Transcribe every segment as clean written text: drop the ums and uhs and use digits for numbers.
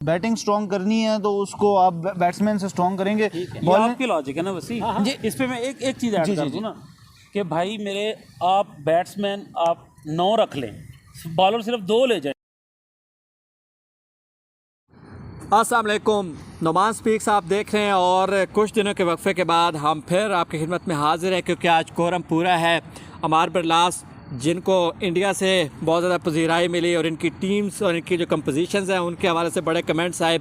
Batting strong करनी है तो उसको आप बैट्समैन से स्ट्रॉन्ग करेंगे। ये आपकी लॉजिक है ना वसी जी। इस पे मैं एक चीज़ ऐड कर दूँ ना कि भाई मेरे आप बैट्समैन आप 9 रख लें, बॉलर सिर्फ 2 ले जाए। अस्सलाम वालेकुम, नुमान स्पीक्स आप देख रहे हैं और कुछ दिनों के वक्फे के बाद हम फिर आपकी खिदमत में हाजिर हैं क्योंकि आज कोरम पूरा है। अमार बरलास जिनको इंडिया से बहुत ज़्यादा पजीराई मिली और इनकी टीम्स और इनकी जो कंपोजिशंस हैं उनके हवाले से बड़े कमेंट्स आए।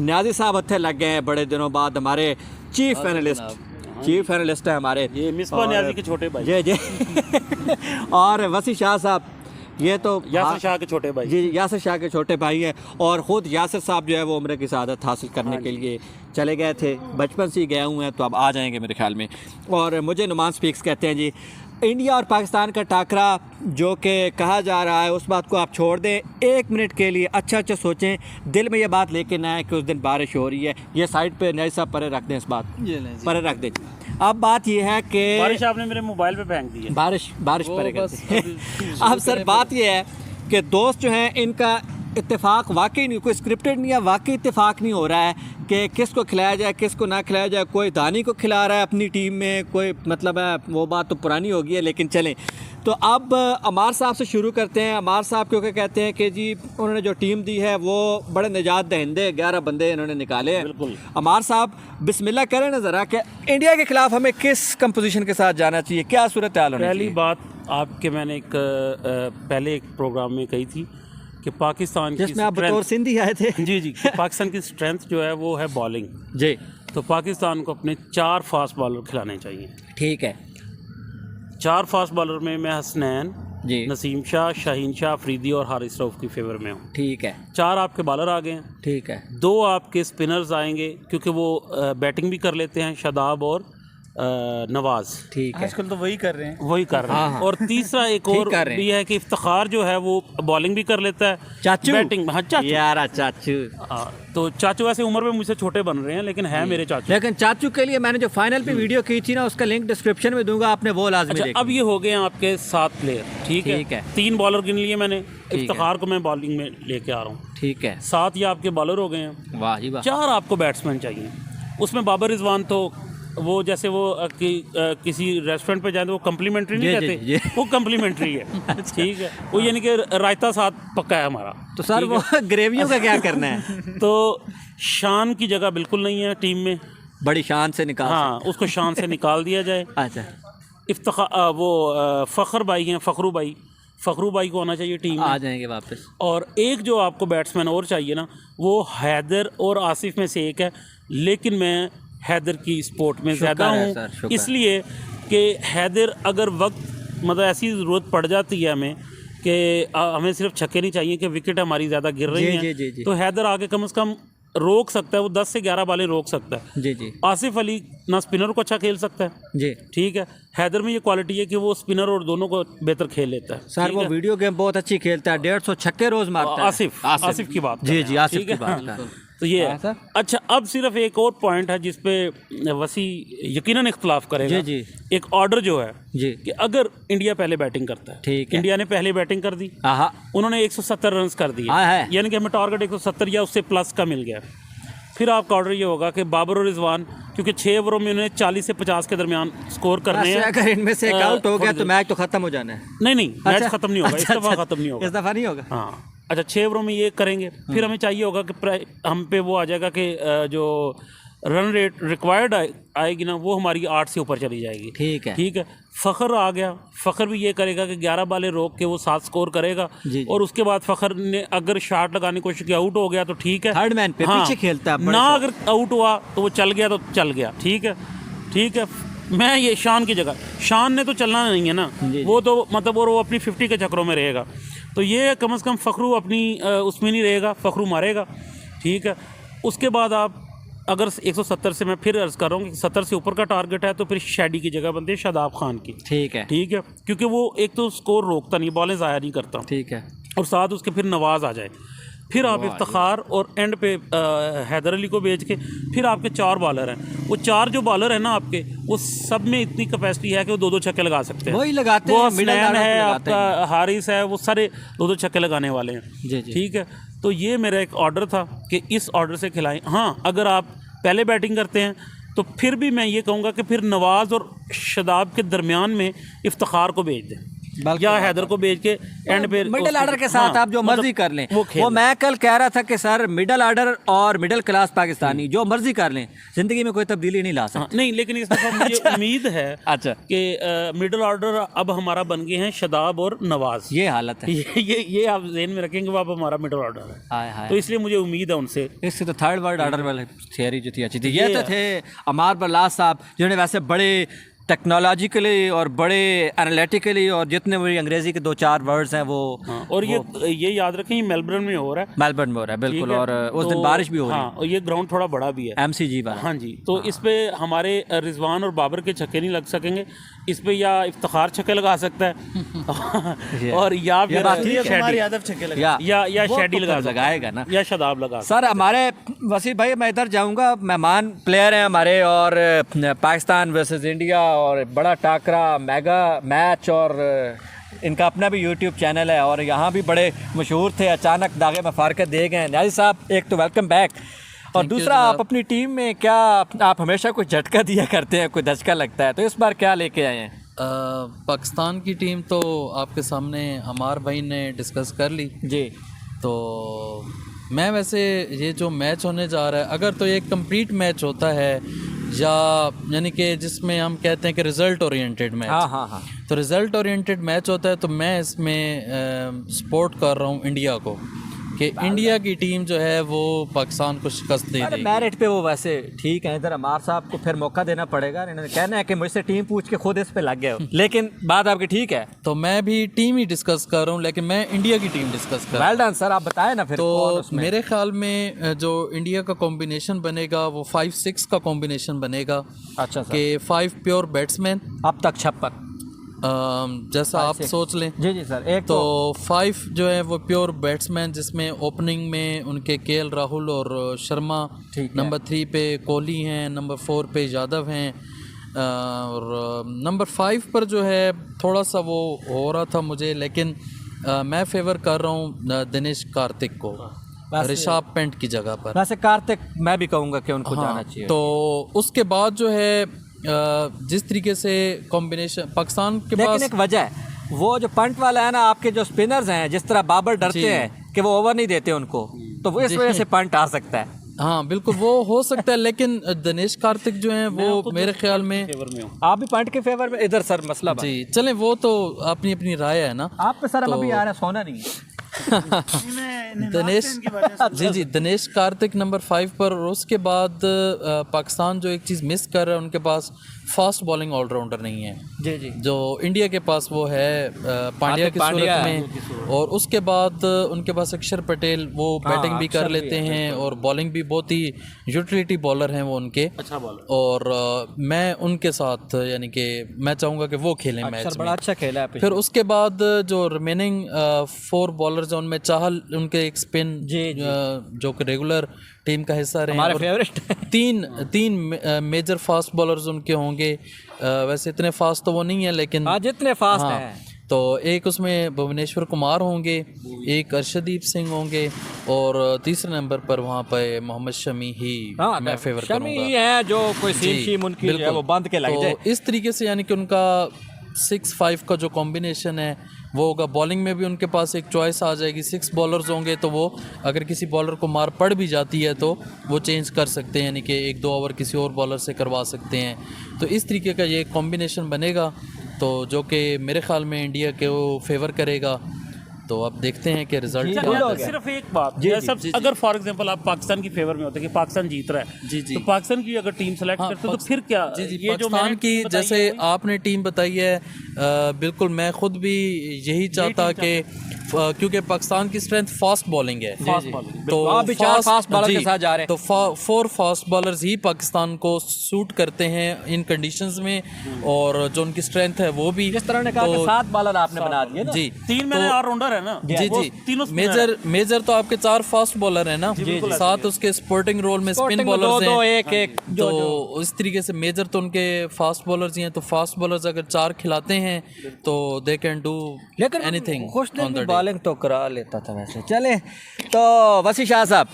न्याजी साहब हत्थे लग गए हैं बड़े दिनों बाद, हमारे चीफ एनालिस्ट हैं हमारे, ये मिसबा न्याजी के छोटे भाई जी और वसी शाह साहब, ये तो यासिर शाह के छोटे भाई जी, यासिर शाह के छोटे भाई हैं। और ख़ुद यासिर साहब जो है वो उम्र की सआदत हासिल करने के लिए चले गए थे, बचपन से ही गए हुए हैं, तो अब आ जाएंगे मेरे ख्याल में। और मुझे नुमान स्पीक्स कहते हैं जी। इंडिया और पाकिस्तान का टाकरा जो कि कहा जा रहा है उस बात को आप छोड़ दें, 1 मिनट के लिए अच्छा सोचें, दिल में ये बात लेके ना आए कि उस दिन बारिश हो रही है। ये साइड पे नए साहब परे रख दें, इस बात परे रख दें। अब बात ये है कि बारिश आपने मेरे मोबाइल पे फेंक दी है, बारिश परे कर अब सर बात ये है कि दोस्त जो हैं इनका इत्तेफाक वाकई नहीं, कोई स्क्रिप्टेड नहीं है, वाकई इत्तेफाक नहीं हो रहा है कि किसको खिलाया जाए किसको ना खिलाया जाए। कोई दानी को खिला रहा है अपनी टीम में, कोई मतलब है वो बात तो पुरानी हो गई है, लेकिन चलें। तो अब अमार साहब से शुरू करते हैं। अमार साहब क्योंकि कहते हैं कि जी उन्होंने जो टीम दी है वो बड़े निजात दहिंदे 11 बंदे इन्होंने निकाले हैं। बिल्कुल अमार साहब बिस्मिल्लाह करें ना ज़रा कि इंडिया के खिलाफ हमें किस कंपोजिशन के साथ जाना चाहिए, क्या सूरत हाल होनी चाहिए? पहली बात आपके मैंने एक पहले एक प्रोग्राम में कही थी कि पाकिस्तान की जिसमें आप बतौर सिंधी आए थे जी पाकिस्तान की स्ट्रेंथ जो है वो है बॉलिंग जी। तो पाकिस्तान को अपने 4 फास्ट बॉलर खिलाने चाहिए। ठीक है, 4 फास्ट बॉलर में मैं हसनैन जी, नसीम शाह, शाहीन शाह, अफरीदी और हारिस रऊफ की फेवर में हूँ। ठीक है, 4 आपके बॉलर आ गए हैं। ठीक है, 2 आपके स्पिनर्स आएंगे क्योंकि वो बैटिंग भी कर लेते हैं, शादाब और नवाज। ठीक है, आजकल तो वही कर रहे हैं, वही कर रहे हैं। हाँ। और तीसरा एक और भी है कि इफ्तिखार जो है वो बॉलिंग भी कर लेता है, चाचू बैटिंग। हाँ चाचू यारा चाचू। तो चाचू वैसे उम्र में मुझसे छोटे बन रहे हैं लेकिन है मेरे चाचू। लेकिन चाचू के लिए मैंने जो फाइनल पे वीडियो की थी ना उसका लिंक डिस्क्रिप्शन में दूंगा, आपने वो लाजमी अच्छा, अब ये हो गए हैं आपके 7 प्लेयर। ठीक है, 3 बॉलर गिन लिए मैंने, इफ्तिखार को मैं बॉलिंग में लेके आ रहा हूँ। ठीक है, 7 ये आपके बॉलर हो गए हैं। वाह जी वाह। 4 आपको बैट्समैन चाहिए। उसमें बाबर रिजवान तो वो जैसे वो किसी रेस्टोरेंट पे जाए तो वो कम्प्लीमेंट्री नहीं कहते, वो कम्प्लीमेंट्री है। ठीक है, वो यानी कि रायता साथ पक्का है हमारा। तो सर वो ग्रेवियों का क्या करना है? तो शान की जगह बिल्कुल नहीं है टीम में, बड़ी शान से निकाल। हाँ, उसको शान से निकाल दिया जाए। अच्छा, वो फ़खर भाई हैं, फ़खरू भाई को आना चाहिए टीम में, आ जाएंगे वापस। और एक जो आपको बैट्समैन और चाहिए ना वो हैदर और आसिफ में से एक है, लेकिन मैं हैदर की स्पोर्ट में ज़्यादा हूँ, इसलिए कि हैदर अगर वक्त मतलब ऐसी ज़रूरत पड़ जाती है हमें कि हमें सिर्फ छक्के नहीं चाहिए कि विकेट हमारी ज़्यादा गिर रही हैं, तो हैदर आके कम से कम रोक सकता है, वो 10 से 11 बालें रोक सकता है। जी। आसिफ अली ना स्पिनर को अच्छा खेल सकता है जी। ठीक है, हैदर में ये क्वालिटी है कि वो स्पिनर और दोनों को बेहतर खेल लेता है। सर वो वीडियो गेम बहुत अच्छी खेलता है, 150 छक्के रोज मारता है। आसिफ की बात जी आसिफ की बात। तो ये है। अच्छा, अब सिर्फ एक और पॉइंट है जिस पे वसी यकीनन इख्तलाफ करेगा। जी। एक ऑर्डर जो है जी कि अगर इंडिया पहले बैटिंग करता है, ठीक है, इंडिया ने पहले बैटिंग कर दी, उन्होंने 170 रन कर दिए, यानी कि हमें टारगेट 170 या उससे प्लस का मिल गया। फिर आपका ऑर्डर ये होगा कि बाबर और रिजवान, क्योंकि 6 ओवरों में उन्हें 40 से 50 के दरमियान स्कोर करने हैं। अगर इनमें से एक आउट हो गया तो मैच तो खत्म हो जाना है। नहीं, मैच खत्म नहीं होगा, इस दफ़ा खत्म नहीं होगा, इस दफ़ा नहीं होगा। हाँ, अच्छा, 6 ओवरों में ये करेंगे। फिर हमें चाहिए होगा कि हम पे वो आ जाएगा कि जो रन रेट रिक्वायर्ड आएगी ना वो हमारी 8 से ऊपर चली जाएगी। ठीक है। फ़खर आ गया, फ़खर भी ये करेगा कि 11 बालें रोक के वो 7 स्कोर करेगा। और उसके बाद फ़खर ने अगर शॉट लगाने की कोशिश की, आउट हो गया तो ठीक है, थर्ड मैन पे पीछे खेलता है ना, अगर आउट हुआ तो वो चल गया तो चल गया। ठीक है। मैं ये शान की जगह, शान ने तो चलना नहीं है ना, वो तो मतलब वो अपनी 50 के चक्रों में रहेगा, तो ये कम से कम फ़खरू अपनी उसमें नहीं रहेगा, फ़खरू मारेगा। ठीक है, उसके बाद आप अगर 170 से, मैं फिर अर्ज़ कर रहा हूँ कि 70 से ऊपर का टारगेट है तो फिर शैडी की जगह बनती है शादाब खान की। ठीक है, क्योंकि वो एक तो स्कोर रोकता नहीं, बॉलें ज़ाया नहीं करता। ठीक है, और साथ उसके फिर नवाज आ जाए, फिर आप इफ्तिखार और एंड पे हैदर अली को भेज के फिर आपके 4 बॉलर हैं। वो 4 जो बॉलर हैं ना आपके, वो सब में इतनी कैपेसिटी है कि वो 2-2 छक्के लगा सकते हैं। वही लगाते हैं, वो हसनैन है, आपका हारिस है, वो सारे 2-2 छक्के लगाने वाले हैं। ठीक है, तो ये मेरा एक ऑर्डर था कि इस ऑर्डर से खिलाएं। हाँ, अगर आप पहले बैटिंग करते हैं तो फिर भी मैं ये कहूँगा कि फिर नवाज़ और शादाब के दरमियान में इफ्तिखार को भेज दें या हैदर को भेज के एंड पे मिडिल ऑर्डर के साथ आप जो मर्जी कर लें। वो मैं कल कह रहा था कि सर मिडिल ऑर्डर और मिडिल क्लास पाकिस्तानी जो मर्जी कर लें, जिंदगी में कोई तब्दीली नहीं ला सकते। नहीं, लेकिन इस दफ़ा मुझे उम्मीद है अच्छा कि मिडिल ऑर्डर अब हमारा बन गए हैं शादाब और नवाज। ये हालत है, ये आप ज़हन में रखेंगे, वो अब हमारा मिडिल ऑर्डर है। हाय हाय, तो इसलिए मुझे उम्मीद है उनसे। इससे तो थर्ड वर्ल्ड ऑर्डर वाली थियरी जो थी अच्छी थी। ये तो थे अमार बरलास साहब, जिन्होंने वैसे बड़े टेक्नोलॉजिकली और बड़े एनालिटिकली और जितने भी अंग्रेजी के 2-4 वर्ड्स हैं वो और ये याद रखें, ये मेलबर्न में हो रहा है, मेलबर्न में हो रहा है बिल्कुल, और उस दिन बारिश भी हो रही है। हाँ, और ये ग्राउंड थोड़ा बड़ा भी है, MCG वाला। हाँ जी, तो इस पे हमारे रिजवान और बाबर के छक्के नहीं लग सकेंगे। इस पे या इफ्तिखार छक्के लगा सकता है और या फिर या शेडी लगाएगा ना, या शादाब लगा। सर हमारे वसीम भाई, मैं इधर जाऊंगा, मेहमान प्लेयर हैं हमारे, और पाकिस्तान वर्सेस इंडिया और बड़ा टाकरा मेगा मैच, और इनका अपना भी यूट्यूब चैनल है और यहाँ भी बड़े मशहूर थे, अचानक दागे में फारकत दे गए। न्याजी साहब, एक तो वेलकम बैक, और दूसरा आप अपनी टीम में क्या आप हमेशा कोई झटका दिया करते हैं, कोई धचका लगता है, तो इस बार क्या लेके आए हैं? पाकिस्तान की टीम तो आपके सामने अमार भाई ने डिस्कस कर ली जी। तो मैं वैसे ये जो मैच होने जा रहा है, अगर तो ये कंप्लीट मैच होता है या यानी कि जिसमें हम कहते हैं कि रिज़ल्ट ओरिएंटेड मैच, हाँ, तो रिज़ल्ट ओरिएंटेड मैच होता है, तो मैं इसमें सपोर्ट कर रहा हूँ इंडिया को कि इंडिया की टीम जो है वो पाकिस्तान को शिकस्त दे देगी। मेरिट पे वो वैसे ठीक है, इधर अमार साहब को फिर मौका देना पड़ेगा, इन्होंने कहना है कि मुझसे टीम पूछ के खुद इस पे लग गए हो, लेकिन बात आपकी ठीक है। तो मैं भी टीम ही डिस्कस कर रहा हूँ, लेकिन मैं इंडिया की टीम डिस्कस कर रहा हूँ। वेल डन सर, आप बताएं ना फिर। तो मेरे ख्याल में जो इंडिया का कॉम्बिनेशन बनेगा वो 5-6 का कॉम्बिनेशन बनेगा। अच्छा सर, कि 5 प्योर बैट्समैन, अब तक 56 जैसा आप सोच लें। जी जी सर, एक तो 5 जो है वो प्योर बैट्समैन, जिसमें ओपनिंग में उनके KL राहुल और शर्मा, नंबर 3 पे कोहली हैं, नंबर 4 पे यादव हैं, और नंबर 5 पर जो है थोड़ा सा वो हो रहा था मुझे, लेकिन मैं फेवर कर रहा हूँ दिनेश कार्तिक को ऋषभ पंत की जगह पर। वैसे कार्तिक मैं भी कहूँगा कि उनको जाना चाहिए। तो उसके बाद जो है जिस तरीके से कॉम्बिनेशन पाकिस्तान के पास, लेकिन एक वजह है, वो जो पंट वाला है ना, आपके जो स्पिनर्स हैं, जिस तरह बाबर डरते हैं कि वो ओवर नहीं देते उनको, तो वो इस वजह से पंट आ सकता है। हाँ बिल्कुल, वो हो सकता है, लेकिन दिनेश कार्तिक जो हैं वो मेरे ख्याल में आप भी पंट के फेवर में। इधर सर मसला जी चलें, वो तो अपनी अपनी राय है ना। आप पे सर अभी आ रहा है, सोना नहीं है। दिनेश जी दिनेश कार्तिक नंबर 5 पर, और उसके बाद पाकिस्तान जो एक चीज़ मिस कर रहा है, उनके पास फास्ट बॉलिंग ऑलराउंडर नहीं है जी जी, जो इंडिया के पास वो है पांड्या की सूरत में, और उसके बाद उनके पास अक्षर पटेल, वो बैटिंग भी कर लेते हैं और बॉलिंग भी बहुत ही यूटिलिटी बॉलर हैं वो उनके, अच्छा बॉलर, और मैं उनके साथ यानी कि मैं चाहूँगा कि वो खेलें मैच में। बड़ा अच्छा खेला है। फिर उसके बाद जो रिमेनिंग 4 बॉलर्स हैं, उनमें चाहल, उनके एक स्पिन जो कि रेगुलर टीम का हिस्सा रहे, हमारे फेवरेट। तीन मेजर फास्ट बॉलर्स उनके होंगे। वैसे इतने फास्ट तो वो नहीं है, लेकिन जितने फास्ट हैं। तो एक उसमें भुवनेश्वर कुमार होंगे, एक अर्शदीप सिंह होंगे, और तीसरे नंबर पर वहाँ पे मोहम्मद शमी ही मैं फेवर करूँगा। शमी है जो कोई सीम उनकी जो है वो बंद के लग जाए। तो इस तरीके से यानी कि उनका 6-5 का जो कॉम्बिनेशन है वो होगा। बॉलिंग में भी उनके पास एक चॉइस आ जाएगी, 6 बॉलर्स होंगे, तो वो अगर किसी बॉलर को मार पड़ भी जाती है तो वो चेंज कर सकते हैं, यानी कि 1-2 ओवर किसी और बॉलर से करवा सकते हैं। तो इस तरीके का ये कॉम्बिनेशन बनेगा, तो जो कि मेरे ख्याल में इंडिया के वो फेवर करेगा। तो अब देखते हैं कि रिजल्ट क्या होता है। सिर्फ एक बात, अगर फॉर एग्जांपल आप पाकिस्तान की फेवर में होते कि पाकिस्तान जीत रहा है, तो पाकिस्तान की अगर टीम सेलेक्ट करते तो फिर क्या? ये जो पाकिस्तान की जैसे आपने टीम बताई है, बिल्कुल मैं खुद भी यही चाहता कि क्योंकि पाकिस्तान की स्ट्रेंथ फास्ट बॉलिंग है, तो आप भी 4 फास्ट बॉलर के साथ जा रहे हैं, तो 4 फास्ट बॉलर्स ही पाकिस्तान को सूट करते हैं इन कंडीशंस में, और जो उनकी स्ट्रेंथ है वो भी, जिस तरह ने कहा कि 7 बॉलर आपने बना दिए ना। जी 3 मैंने ऑलराउंडर बॉलर है ना, जी वो जी, तीनों spinner है। मेजर तो आपके 4 फास्ट बॉलर है ना, साथ उसके स्पोर्टिंग रोल में स्पिन बॉलर्स हैं, एक एक तो इस तरीके से मेजर तो उनके फास्ट बॉलर्स ही हैं। तो फास्ट बॉलर्स अगर 4 खिलाते हैं तो दे कैन डू लेकिन एनीथिंग खुशदिल ऑन भी द बॉलिंग तो करा लेता था वैसे। चले तो वसी शाह साहब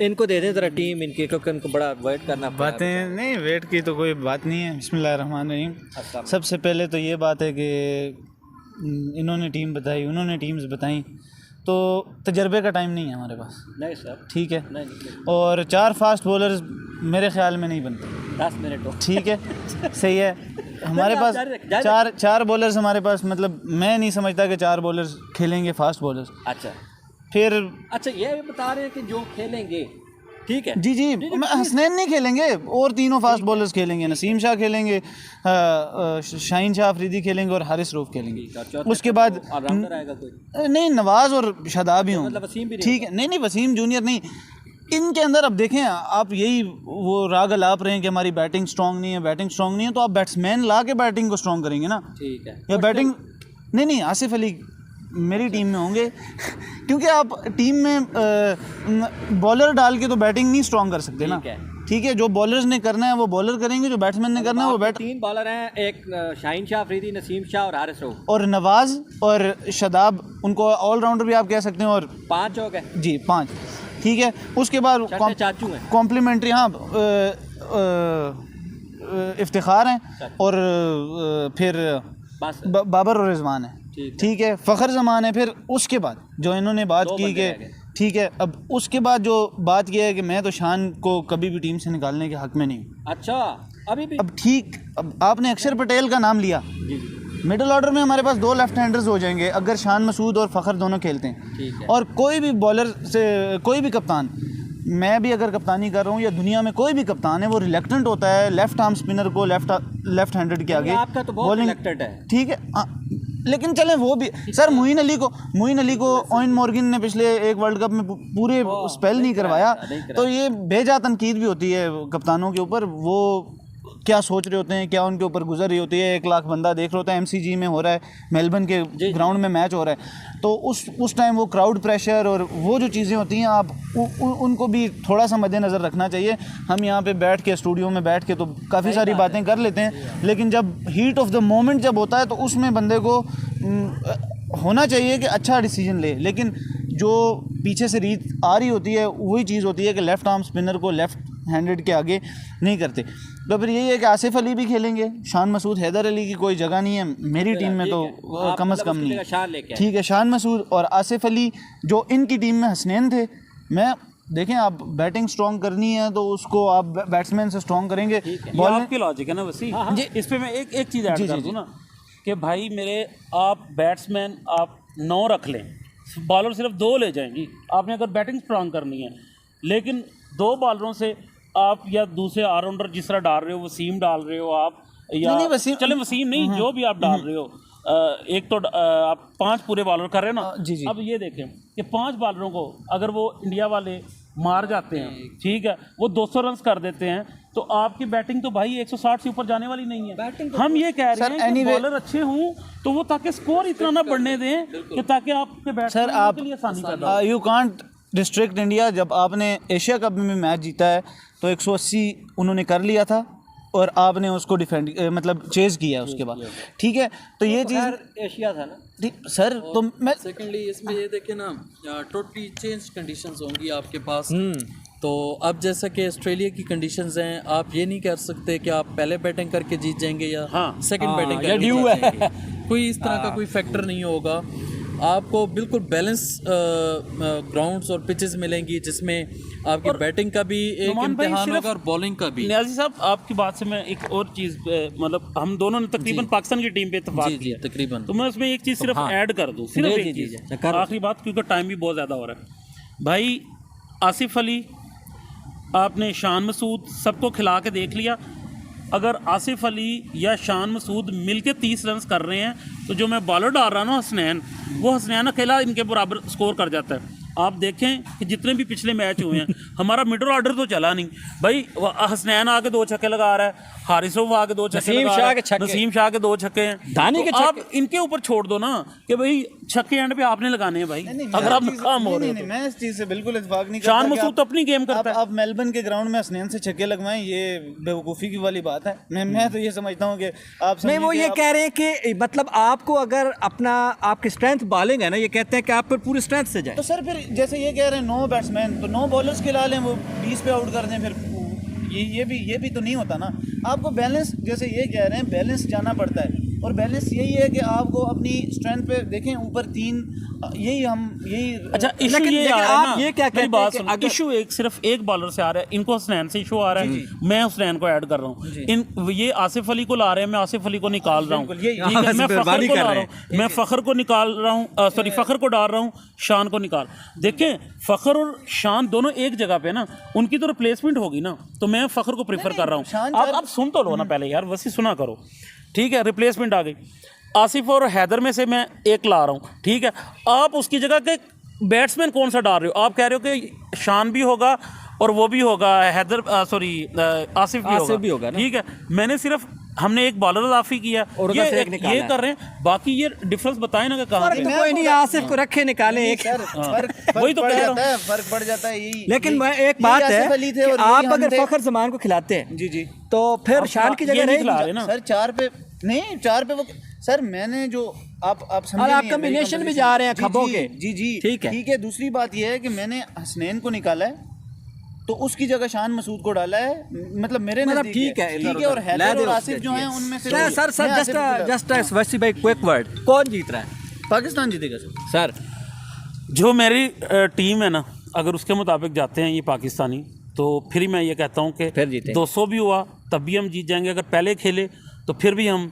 इनको दे दें जरा टीम इनकी, क्योंकि इनको बड़ा वेट करना पड़ा। बातें नहीं, वेट की तो कोई बात नहीं है। बिस्मिल्लाहिर्रहमानिर्रहीम। सबसे पहले तो ये बात है कि इन्होंने टीम बताई, उन्होंने टीम्स बताई, तो तजर्बे का टाइम नहीं है हमारे पास। नहीं सर, ठीक है, नहीं और 4 फास्ट बॉलर्स मेरे ख्याल में नहीं बनते। 10 मिनट हो। ठीक है, सही है। हमारे पास जारी रख। चार बॉलर्स हमारे पास, मतलब मैं नहीं समझता कि 4 बॉलर्स खेलेंगे फास्ट बॉलर्स। अच्छा फिर अच्छा, ये बता रहे हैं कि जो खेलेंगे, ठीक है जी जी, हसनैन नहीं खेलेंगे और तीनों फास्ट बॉलर्स खेलेंगे। नसीम शाह खेलेंगे, शाहीन शाह अफरीदी खेलेंगे और हारिस रऊफ खेलेंगे। उसके बाद ऑलराउंडर आएगा कोई? नहीं, नवाज और शादाब ही मतलब होंगे। वसीम भी नहीं ठीक है, नहीं वसीम जूनियर नहीं। इनके अंदर अब देखें, आप यही वो राग अलाप रहे हैं कि हमारी बैटिंग स्ट्रांग नहीं है, बैटिंग स्ट्रांग नहीं है, तो आप बैट्समैन ला के बैटिंग को स्ट्रांग करेंगे ना। ठीक है, या बैटिंग नहीं, आसिफ अली मेरी टीम में होंगे क्योंकि आप टीम में बॉलर डाल के तो बैटिंग नहीं स्ट्रांग कर सकते ना। ठीक है, जो बॉलर्स ने करना है वो बॉलर करेंगे, जो बैट्समैन ने करना है वो बैट। 3 बॉलर हैं, एक शाहीन शाह अफरीदी, नसीम शाह और हारिस रऊफ, और नवाज और शादाब, उनको ऑलराउंडर भी आप कह सकते हैं। और 5 हो गए जी 5, ठीक है। उसके बाद चाचू हैं, कॉम्प्लीमेंट्री, हाँ, इफ्तिखार हैं, और फिर बस बाबर और रिजवान है। ठीक है, फ़खर जमान है। फिर उसके बाद जो इन्होंने बात की कि ठीक है, अब उसके बाद जो बात किया है कि मैं तो शान को कभी भी टीम से निकालने के हक में नहीं हूँ। अच्छा, अभी भी अब ठीक, अब आपने अक्षर पटेल का नाम लिया, मिडिल ऑर्डर में हमारे पास 2 लेफ्ट हैंडर्स हो जाएंगे अगर शान मसूद और फ़खर दोनों खेलते हैं। और कोई भी बॉलर से, कोई भी कप्तान, मैं भी अगर कप्तानी कर रहा हूँ या दुनिया में कोई भी कप्तान है, वो रिलेक्टेंट होता है लेफ्ट आर्म स्पिनर को लेफ्ट हैंडेड के आगे। आपका तो बहुत रिलेक्टेंट है। ठीक है, लेकिन चलें वो भी। सर मोइन अली को ओवेन मॉर्गन ने पिछले एक वर्ल्ड कप में पूरे स्पेल नहीं करवाया, तो ये बेजा तनकीद भी होती है कप्तानों के ऊपर। वो क्या सोच रहे होते हैं, क्या उनके ऊपर गुजर रही होती है। 1 लाख बंदा देख रहा होता है, MCG में हो रहा है, मेलबर्न के ग्राउंड में मैच हो रहा है, तो उस टाइम वो क्राउड प्रेशर और वो जो चीज़ें होती हैं, आप उनको भी थोड़ा सा मद्देनज़र रखना चाहिए। हम यहाँ पे बैठ के, स्टूडियो में बैठ के तो काफ़ी सारी बातें कर लेते हैं, लेकिन जब हीट ऑफ द मोमेंट जब होता है तो उसमें बंदे को होना चाहिए कि अच्छा डिसीजन ले। लेकिन जो पीछे से रीत आ रही होती है वही चीज़ होती है कि लेफ़्ट आर्म स्पिनर को लेफ़्ट हैंडेड के आगे नहीं करते। तो फिर यही है कि आसिफ अली भी खेलेंगे, शान मसूद, हैदर अली की कोई जगह नहीं है मेरी टीम में, तो कम से कम नहीं। ठीक है, शान मसूद और आसिफ अली जो इनकी टीम में हसनैन थे। मैं देखें, आप बैटिंग स्ट्रांग करनी है तो उसको आप बैट्समैन से स्ट्रांग करेंगे। बॉलिंग की लॉजिक है ना वसी। इस पे मैं एक चीज़ ऐड कर दूँ ना कि भाई मेरे, आप बैट्समैन आप 9 रख लें, बॉलर सिर्फ 2 ले जाएंगी। आपने अगर बैटिंग स्ट्रांग करनी है, लेकिन 2 बॉलरों से आप या दूसरे ऑलराउंडर जिस तरह डाल रहे हो, वसीम डाल रहे हो आप, या चले वसीम नहीं, जो भी आप डाल रहे हो, एक तो आप 5 पूरे बॉलर कर रहे हो ना। जी। अब ये देखें कि 5 बॉलरों को अगर वो इंडिया वाले मार जाते हैं, ठीक है, वो 200 रन कर देते हैं, तो आपकी बैटिंग तो भाई 160 से ऊपर जाने वाली नहीं है। हम ये कह रहे हैं कि बॉलर अच्छे हों तो वो, ताकि स्कोर इतना ना बढ़ने दें कि ताकि आपके बैट्समैन के लिए आसानी पैदा हो। You can't district India. जब आपने एशिया कप में मैच जीता है तो 180 उन्होंने कर लिया था और आपने उसको डिफेंड, मतलब चेज किया उसके बाद। ठीक है, तो ये चीज़ एशिया था ना। ठीक सर, तो मैं सेकेंडली इसमें ये देखें ना, टोटली चेंज कंडीशंस होंगी आपके पास। तो अब जैसा कि ऑस्ट्रेलिया की कंडीशंस हैं, आप ये नहीं कर सकते कि आप पहले बैटिंग करके जीत जाएंगे या सेकंड बैटिंग करके जीत जाएंगे। कोई इस तरह का कोई फैक्टर नहीं होगा। आपको बिल्कुल बैलेंस ग्राउंड्स और पिचेस मिलेंगी जिसमें आपकी बैटिंग का भी एक इम्तिहान होगा और बॉलिंग का भी। नियाज़ी साहब, आपकी बात से मैं एक और चीज़, मतलब हम दोनों ने तकरीबन पाकिस्तान की टीम पे इत्तेफाक किया तकरीबन, तो मैं उसमें एक चीज़ सिर्फ ऐड कर दूँ, सिर्फ एक चीज़, आखिरी बात, क्योंकि टाइम भी बहुत ज़्यादा हो रहा है। भाई आसिफ अली, आपने शान मसूद, सबको खिला के देख लिया। अगर आसिफ अली या शान मसूद मिलके 30 रन कर रहे हैं, तो जो मैं बॉलर डाल रहा हूँ ना हसनैन, वो हसनैन अकेला इनके बराबर स्कोर कर जाता है। आप देखें कि जितने भी पिछले मैच हुए हैं हमारा मिडल ऑर्डर तो चला नहीं भाई। हसनैन आके 2 छक्के लगा रहा है, हारिस रऊफ आके 2 छक्के लगा रहा है, नसीम शाह के 2 छक्के हैं, धानी के तो आप इनके ऊपर छोड़ दो ना कि भाई छक्के एंड पे आपने लगाने हैं भाई। अगर आप नाकाम हो रहे हो मैं इस चीज से बिल्कुल इत्तेफाक नहीं करता। शान मसूद तो अपनी गेम करता है। आप मेलबर्न के ग्राउंड में हसनैन से छक्के लगवाएं, ये बेवकूफ़ी की वाली बात है। मैं तो ये समझता हूँ कि आप नहीं, वो ये कह रहे हैं कि मतलब आपको अगर अपना आपकी स्ट्रेंथ बॉलिंग है ना, ये कहते हैं कि आप फिर पूरी स्ट्रेंथ से जाए। तो सर फिर जैसे ये कह रहे हैं 9 बैट्समैन, तो 9 बॉलर्स खिला लें, वो 20 पे आउट कर दें, फिर ये भी तो नहीं होता ना। आपको बैलेंस, जैसे ये कह रहे हैं, बैलेंस जाना पड़ता है, और बैलेंस यही है कि आपको अपनी स्ट्रेंथ पे देखें, ऊपर 3 यही अच्छा इशू ये आ रहा है ना, ये क्या मेरी बात कहते हैं सुनो, इशू सिर्फ एक बॉलर से आ रहा है, इनको हसनैन से इशू आ रहा है, मैं हसनैन को ऐड कर रहा हूँ, ये आसिफ अली को ला रहे हैं, मैं आसिफ अली को निकाल रहा हूँ, ठीक है, मैं फखर को ला रहा हूँ, मैं फखर को निकाल रहा हूँ, सॉरी फखर को डाल रहा हूँ, शान को निकाल। देखें फखर और शान दोनों एक जगह पे ना, उनकी तो रिप्लेसमेंट होगी ना, तो मैं फखर को प्रीफर कर रहा हूँ। आप सुन तो लो ना पहले यार, वैसे सुना करो, ठीक है। रिप्लेसमेंट आ गई, आसिफ और हैदर में से मैं एक ला रहा हूँ, ठीक है। आप उसकी जगह के बैट्समैन कौन सा डाल रहे हो? आप कह रहे हो कि शान भी होगा और वो भी होगा, हैदर सॉरी आसिफ भी होगा, ठीक है। मैंने सिर्फ हमने एक बॉलर इजाफी किया और ये कर रहे हैं, बाकी ये डिफरेंस बताएं ना कि कहाँ तो कोई नहीं, आसिफ को रखे निकाले एक वही तो कह रहा हूं, फर्क पड़ जाता है यही। लेकिन एक बात है कि आप अगर फखर जमान को खिलाते हैं जी तो फिर शान की जगह नहीं खिला रहे ना सर। 4 पे नहीं, 4 पे वो सर, मैंने जो आप समझे, आप कॉम्बिनेशन भी जा रहे हैं खबों के, जी ठीक है। दूसरी बात ये है कि मैंने हसनैन को निकाला है, तो उसकी जगह शान मसूद को डाला है, मतलब मेरे नजदीक ठीक है। और हैदर और आसिफ जो हैं उनमें से सर जस्ट वैसी भाई क्विक वर्ड, कौन जीत रहा है? पाकिस्तान जीतेगा सर। जो मेरी टीम है ना, अगर उसके मुताबिक जाते हैं ये पाकिस्तानी, तो फिर मैं ये कहता हूँ कि 200 भी हुआ तब भी हम जीत जाएंगे। अगर पहले खेले तो फिर भी हम,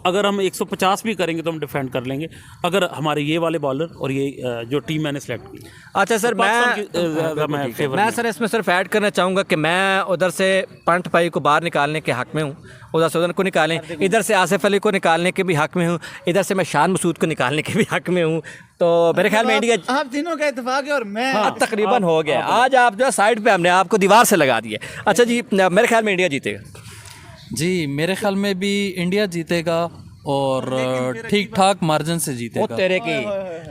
अगर हम 150 भी करेंगे तो हम डिफेंड कर लेंगे, अगर हमारे ये वाले बॉलर और ये जो टीम मैंने सेलेक्ट की। अच्छा सर, मैं सर इसमें सिर्फ ऐड करना चाहूँगा कि मैं उधर से पंट भाई को बाहर निकालने के हक़ में हूँ, उधर से उधर को निकालें, इधर से आसिफ अली को निकालने के भी हक़ में हूँ, इधर से मैं शान मसूद को निकालने के भी हक़ में हूँ। तो मेरे ख्याल में इंडिया, आप तीनों का इत्तेफाक है और मैं तकरीबन हो गया। आज आप जो है साइड पे हमने आपको दीवार से लगा दिया। अच्छा जी, मेरे ख्याल में इंडिया जीतेगा। जी मेरे ख्याल में भी इंडिया जीतेगा और ठीक ठाक मार्जिन से जीतेगा। तेरे की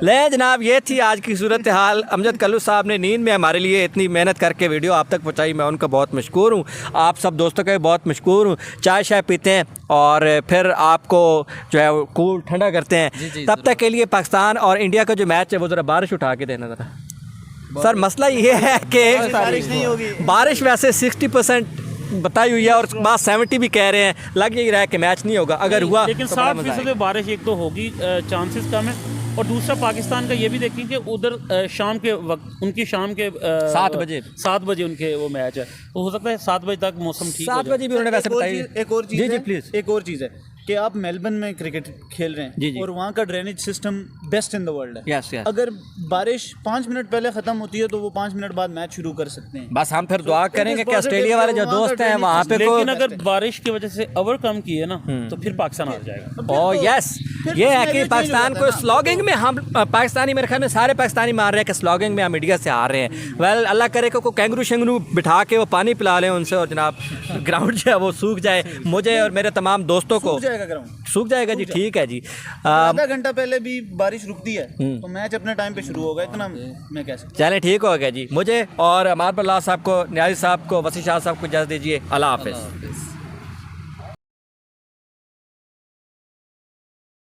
ले जनाब, ये थी आज की सूरत हाल। अमजद कल्लू साहब ने नींद में हमारे लिए इतनी मेहनत करके वीडियो आप तक पहुंचाई, मैं उनका बहुत मशकूर हूँ। आप सब दोस्तों का भी बहुत मशकूर हूँ। चाय शाय पीते हैं और फिर आपको जो है कूल ठंडा करते हैं। तब तक के लिए पाकिस्तान और इंडिया का जो मैच है वो ज़रा बारिश उठा के देना ज़रा। सर मसला ये है कि बारिश नहीं होगी, बारिश वैसे 60% बताई हुई है और बाद 70 भी कह रहे हैं, लग ही रहा है कि मैच नहीं होगा। अगर हुआ लेकिन तो 60% बारिश एक तो होगी, चांसेस कम है। और दूसरा पाकिस्तान का ये भी देखें कि उधर शाम के वक्त, उनकी शाम के 7 बजे उनके वो मैच है, तो हो सकता है 7 बजे तक मौसम ठीक हो जाए। 7 बजे भी उन्होंने वैसे बताई। एक और चीज़ जी प्लीज़, एक और चीज़ है कि आप मेलबर्न में क्रिकेट खेल रहे हैं और वहाँ का drainage system best in the world है। Yes yes. अगर बारिश 5 मिनट पहले ख़त्म होती है तो वो 5 मिनट बाद मैच शुरू कर सकते हैं। बस हम फिर दुआ करेंगे कि ऑस्ट्रेलिया वाले जो दोस्त हैं वहाँ पे, लेकिन अगर बारिश की वजह से ओवर कम किए ना तो फिर पाकिस्तान हार जाएगा। ओह यस, ये है कि पाकिस्तान को स्लॉगिंग में हम पाकिस्तानी, मेरे ख्याल में सारे पाकिस्तानी मान रहे हैं कि स्लॉगिंग में हम इंडिया से हार रहे हैं। वेल अल्लाह करे को कैंगरू शेंगरू बिठा के वो पानी पिला लें उनसे और जनाब ग्राउंड जो है वो सूख जाए। मुझे और मेरे तमाम दोस्तों को सूख जाएगा जी, ठीक है जी। आधा घंटा पहले भी बारिश रुकती है तो मैच अपने टाइम पे शुरू होगा, इतना मैं कह सकता हूं। चलें ठीक हो गया जी। मुझे और अमार बल्ला साहब को, न्याजी साहब को, वसी शाह साहब को इजाज़त दीजिए। अल्लाह हाफ़िज़।